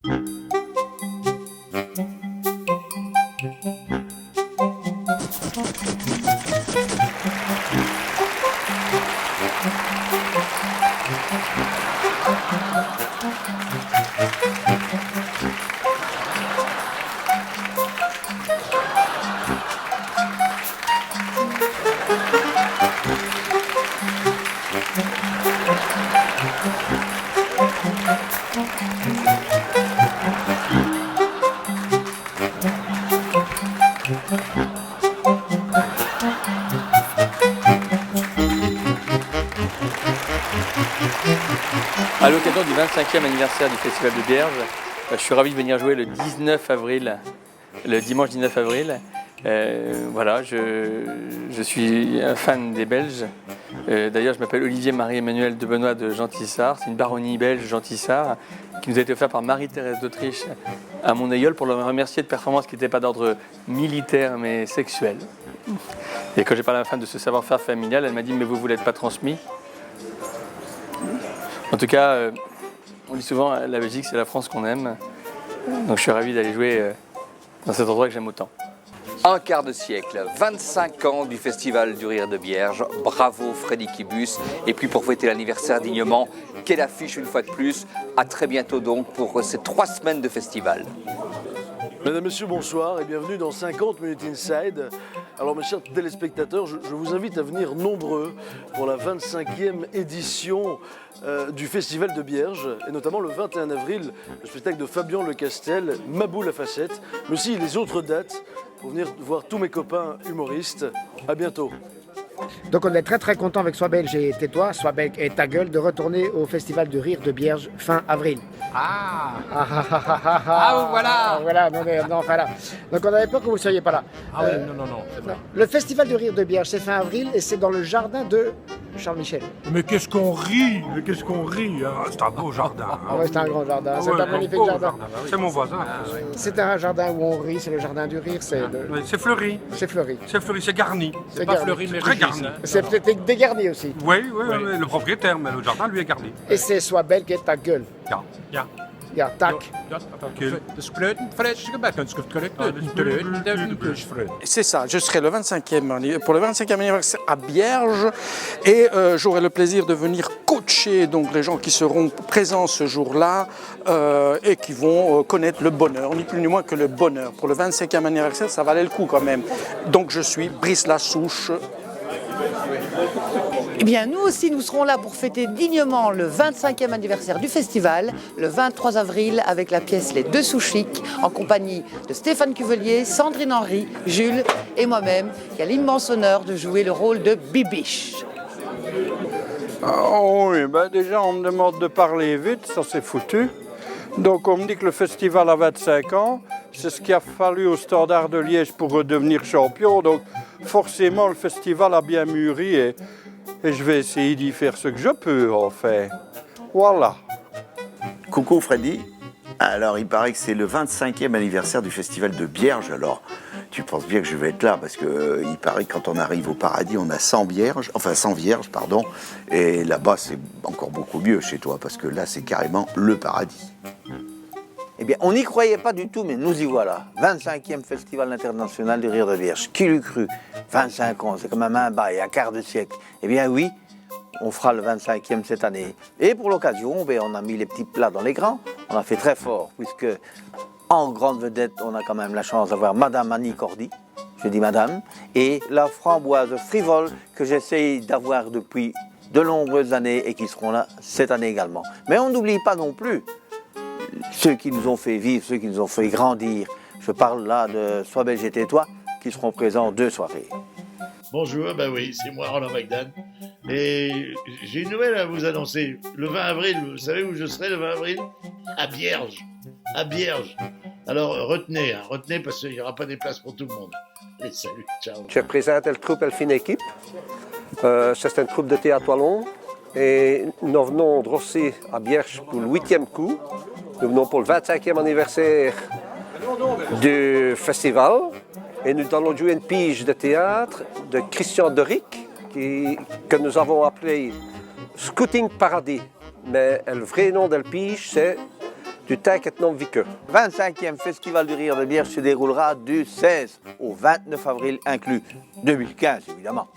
À l'occasion du 25e anniversaire du Festival de Bierge, je suis ravi de venir jouer le 19 avril, le dimanche 19 avril. Voilà, je suis un fan des Belges. D'ailleurs, je m'appelle Olivier Marie-Emmanuel de Benoît de Gentissart. C'est une baronnie belge Gentissart qui nous a été offerte par Marie-Thérèse d'Autriche à mon aïeul pour le remercier de performances qui n'étaient pas d'ordre militaire mais sexuel. Et quand j'ai parlé à ma femme de ce savoir-faire familial, elle m'a dit « mais vous ne l'êtes pas transmis ». En tout cas, on dit souvent la Belgique, c'est la France qu'on aime. Donc je suis ravi d'aller jouer dans cet endroit que j'aime autant. Un quart de siècle, 25 ans du Festival du Rire de Bierge. Bravo Freddy Kibus. Et puis pour fêter l'anniversaire dignement, quelle affiche une fois de plus. À très bientôt donc pour ces 3 semaines de festival. Mesdames, Messieurs, bonsoir et bienvenue dans 50 Minutes Inside. Alors mes chers téléspectateurs, je vous invite à venir nombreux pour la 25e édition du Festival de Bierge, et notamment le 21 avril, le spectacle de Fabien Lecastel, Mabou la Facette, mais aussi les autres dates pour venir voir tous mes copains humoristes. À bientôt. Donc on est très très content avec Sois Belge et Tais-toi, Sois Belge et ta gueule de retourner au Festival du Rire de Bierge fin avril. Voilà, non, voilà. Donc on avait peur que vous ne soyez pas là. Ah oui, non, c'est vrai. Le Festival du Rire de Bierge, c'est fin avril et c'est dans le jardin de Charles Michel. Mais qu'est-ce qu'on rit, hein. C'est un beau jardin. Hein. Ah ouais, c'est un grand jardin, c'est Ouais, un magnifique beau jardin. C'est mon voisin. C'est un jardin où on rit, c'est le jardin du rire, Oui, c'est fleuri. c'est fleuri. C'est fleuri, c'est garni. C'est pas garni. fleuri, mais très garni. C'est peut-être dégarni aussi. Oui, le propriétaire, mais le jardin lui est garni. Et c'est Sois Belge et ta gueule. Ja. Ja, tac. C'est ça, je serai pour le 25e anniversaire à Bierge et j'aurai le plaisir de venir coacher donc les gens qui seront présents ce jour-là et qui vont connaître le bonheur, ni plus ni moins que le bonheur. Pour le 25e anniversaire, ça valait le coup quand même. Donc je suis Brice Lassouche. Eh bien, nous aussi, nous serons là pour fêter dignement le 25e anniversaire du festival, le 23 avril, avec la pièce Les Deux Sous-Chics, en compagnie de Stéphane Cuvelier, Sandrine Henry, Jules et moi-même, qui a l'immense honneur de jouer le rôle de Bibiche. Oh oui, déjà on me demande de parler vite, ça c'est foutu. Donc on me dit que le festival a 25 ans, c'est ce qu'il a fallu au Standard de Liège pour redevenir champion. Donc forcément le festival a bien mûri et je vais essayer d'y faire ce que je peux en fait. Voilà. Coucou Freddy. Alors il paraît que c'est le 25e anniversaire du Festival de Bierge. Alors tu penses bien que je vais être là parce que il paraît que quand on arrive au paradis on a 100 vierges, pardon. Et là-bas c'est encore beaucoup mieux chez toi parce que là c'est carrément le paradis. Eh bien, on n'y croyait pas du tout, mais nous y voilà. 25e Festival international du Rire de Bierge. Qui l'eût cru? 25 ans, c'est quand même un bail, un quart de siècle. Eh bien oui, on fera le 25e cette année. Et pour l'occasion, on a mis les petits plats dans les grands. On a fait très fort, puisque en grande vedette, on a quand même la chance d'avoir Madame Annie Cordy, je dis Madame, et la framboise frivole que j'essaye d'avoir depuis de nombreuses années et qui seront là cette année également. Mais on n'oublie pas non plus ceux qui nous ont fait vivre, ceux qui nous ont fait grandir. Je parle là de Sois Belge et Tais-toi, qui seront présents 2 soirées. Bonjour, oui, c'est moi Roland McDan. Et j'ai une nouvelle à vous annoncer. Le 20 avril, vous savez où je serai le 20 avril? À Bierge. À Bierge. Alors retenez parce qu'il n'y aura pas des places pour tout le monde. Et salut, ciao. Je présente la troupe Elfine Équipe. C'est une troupe de théâtre wallon. Et nous venons de Rossi à Bierge pour le 8e coup. Nous venons pour le 25e anniversaire du festival. Et nous allons jouer une pige de théâtre de Christian Doric, que nous avons appelé Scouting Paradis. Mais le vrai nom de la pige, c'est du Tijd non Vique. 25e Festival du Rire de Bierge se déroulera du 16 au 29 avril inclus. 2015 évidemment.